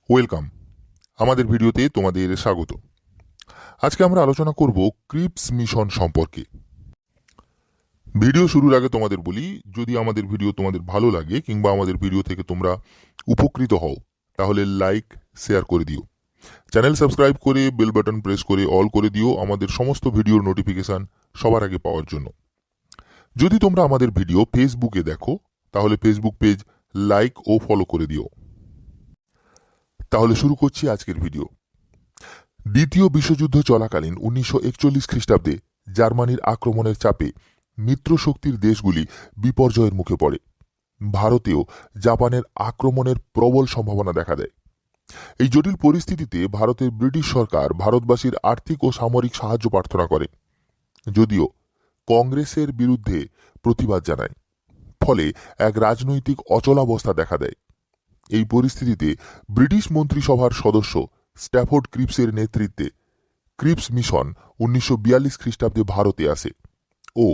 Welcome. আমাদের ভিডিওতে তোমাদের স্বাগত। আজকে আমরা আলোচনা করব ক্রিপস মিশন সম্পর্কে। ভিডিও শুরুর আগে তোমাদের বলি, যদি আমাদের ভিডিও তোমাদের ভালো লাগে কিংবা আমাদের ভিডিও থেকে তোমরা উপকৃত হও তাহলে লাইক শেয়ার করে দিও, চ্যানেল সাবস্ক্রাইব করে বেল বাটন প্রেস করে অল করে দিও আমাদের সমস্ত ভিডিওর নোটিফিকেশন সবার আগে পাওয়ার জন্য। যদি তোমরা আমাদের ভিডিও ফেসবুকে দেখো তাহলে ফেসবুক পেজ লাইক ও ফলো করে দিও। তাহলে শুরু করছি আজকের ভিডিও। দ্বিতীয় বিশ্বযুদ্ধ চলাকালীন 1941 খ্রিস্টাব্দে জার্মানির আক্রমণের চাপে মিত্রশক্তির দেশগুলি বিপর্যয়ের মুখে পড়ে। ভারতেও জাপানের আক্রমণের প্রবল সম্ভাবনা দেখা দেয়। এই জটিল পরিস্থিতিতে ভারতের ব্রিটিশ সরকার ভারতবাসীর আর্থিক ও সামরিক সাহায্য প্রার্থনা করে, যদিও কংগ্রেসের বিরুদ্ধে প্রতিবাদ জানায়। ফলে এক রাজনৈতিক অচলাবস্থা দেখা দেয়। এই পরিস্থিতিতে ব্রিটিশ মন্ত্রিসভার সদস্য স্ট্যাফোর্ড ক্রিপসের নেতৃত্বে ক্রিপস মিশন 1942 খ্রিস্টাব্দে ভারতে আসে ও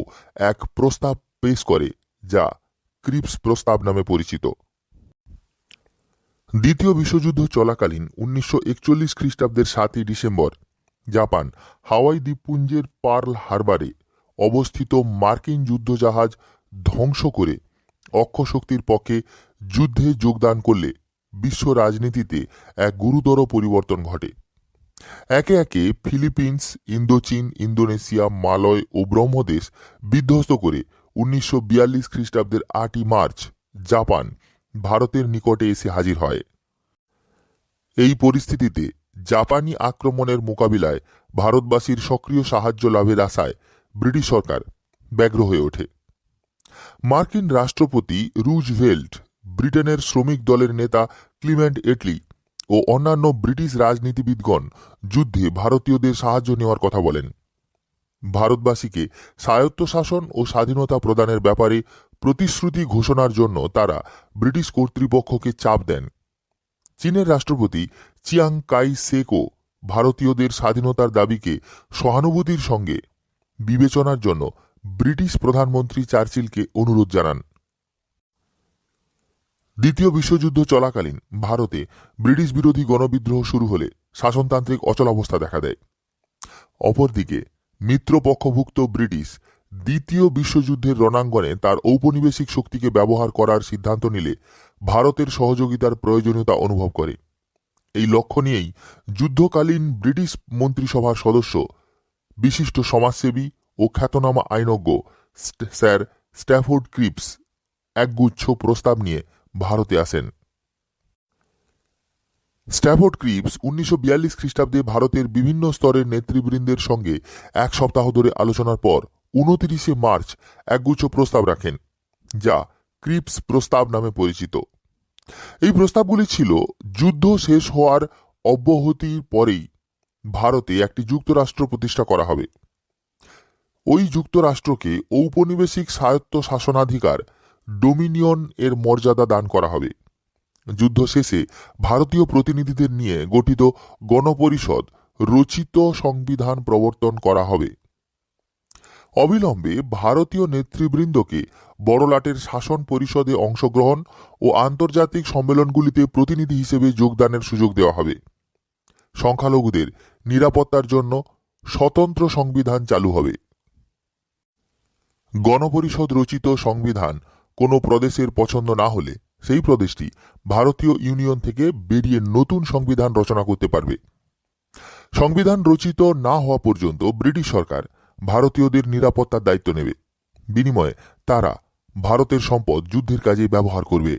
এক প্রস্তাব পেশ করে, যা ক্রিপস প্রস্তাব নামে পরিচিত। দ্বিতীয় বিশ্বযুদ্ধ চলাকালীন 1941 খ্রিস্টাব্দের 7 ডিসেম্বর জাপান হাওয়াই দ্বীপপুঞ্জের পার্ল হারবারে অবস্থিত মার্কিন যুদ্ধজাহাজ ধ্বংস করে অক্ষশক্তির পক্ষে যুদ্ধে যোগদান করলে বিশ্ব রাজনীতিতে এক গুরুতর পরিবর্তন ঘটে। একে একে ফিলিপিন্স, ইন্দোচীন, ইন্দোনেশিয়া, মালয় ও ব্রহ্মদেশ বিধ্বস্ত করে 1942 খ্রিস্টাব্দের 8 মার্চ জাপান ভারতের নিকটে এসে হাজির হয়। এই পরিস্থিতিতে জাপানি আক্রমণের মোকাবিলায় ভারতবাসীর সক্রিয় সাহায্য লাভের আশায় ব্রিটিশ সরকার ব্যগ্র হয়ে ওঠে। মার্কিন রাষ্ট্রপতি রুজভেল্ট, ব্রিটেনের শ্রমিক দলের নেতা ক্লিমেন্ট এটলি ও অন্যান্য ব্রিটিশ রাজনীতিবিদগণ যুদ্ধে ভারতীয়দের সাহায্য নেওয়ার কথা বলেন। ভারতবাসীকে স্বায়ত্তশাসন ও স্বাধীনতা প্রদানের ব্যাপারে প্রতিশ্রুতি ঘোষণার জন্য তারা ব্রিটিশ কর্তৃপক্ষকে চাপ দেন। চীনের রাষ্ট্রপতি চিয়াং কাই শেকও ভারতীয়দের স্বাধীনতার দাবিকে সহানুভূতির সঙ্গে বিবেচনার জন্য ব্রিটিশ প্রধানমন্ত্রী চার্চিলকে অনুরোধ জানান। দ্বিতীয় বিশ্বযুদ্ধ চলাকালীন ভারতে ব্রিটিশ বিরোধী গণবিদ্রোহ শুরু হলে শাসনতান্ত্রিক অচলাবস্থা দেখা দেয়। অপরদিকে মিত্রপক্ষভুক্ত ব্রিটিশ দ্বিতীয় বিশ্বযুদ্ধের রণাঙ্গনে তার ঔপনিবেশিক শক্তিকে ব্যবহার করার সিদ্ধান্ত নিলে ভারতের সহযোগিতার প্রয়োজনীয়তা অনুভব করে। এই লক্ষ্য নিয়েই যুদ্ধকালীন ব্রিটিশ মন্ত্রিসভার সদস্য, বিশিষ্ট সমাজসেবী ও খ্যাতনামা আইনজ্ঞ স্যার স্ট্যাফোর্ড ক্রিপস একগুচ্ছ প্রস্তাব নিয়ে ভারতে আসেন। স্ট্যাফোর্ড ক্রিপস 1942 খ্রিস্টাব্দে ভারতের বিভিন্ন স্তরের নেতৃবৃন্দের সঙ্গে এক সপ্তাহ ধরে আলোচনার পর 29 মার্চ একগুচ্ছ প্রস্তাব রাখেন, যা ক্রিপস প্রস্তাব নামে পরিচিত। এই প্রস্তাবগুলি ছিল, যুদ্ধ শেষ হওয়ার অব্যাহতির পরেই ভারতে একটি যুক্তরাষ্ট্র প্রতিষ্ঠা করা হবে। ওই যুক্তরাষ্ট্রকে ঔপনিবেশিক স্বায়ত্ত শাসনাধিকার ডোমিনিয়ন এর মর্যাদা দান করা হবে। যুদ্ধ শেষে ভারতীয় প্রতিনিধিদের নিয়ে গঠিত গণপরিষদ রচিত সংবিধান প্রবর্তন করা হবে। অবিলম্বে ভারতীয় নেতৃবৃন্দকে বড়লাটের শাসন পরিষদে অংশগ্রহণ ও আন্তর্জাতিক সম্মেলনগুলিতে প্রতিনিধি হিসেবে যোগদানের সুযোগ দেওয়া হবে। সংখ্যালঘুদের নিরাপত্তার জন্য স্বতন্ত্র সংবিধান চালু হবে। গণপরিষদ রচিত সংবিধান কোনো প্রদেশের পছন্দ না হলে সেই প্রদেশটি ভারতীয় ইউনিয়ন থেকে বেরিয়ে নতুন সংবিধান রচনা করতে পারবে। সংবিধান রচিত না হওয়া পর্যন্ত ব্রিটিশ সরকার ভারতীয়দের নিরাপত্তার দায়িত্ব নেবে। বিনিময়ে তারা ভারতের সম্পদ যুদ্ধের কাজে ব্যবহার করবে।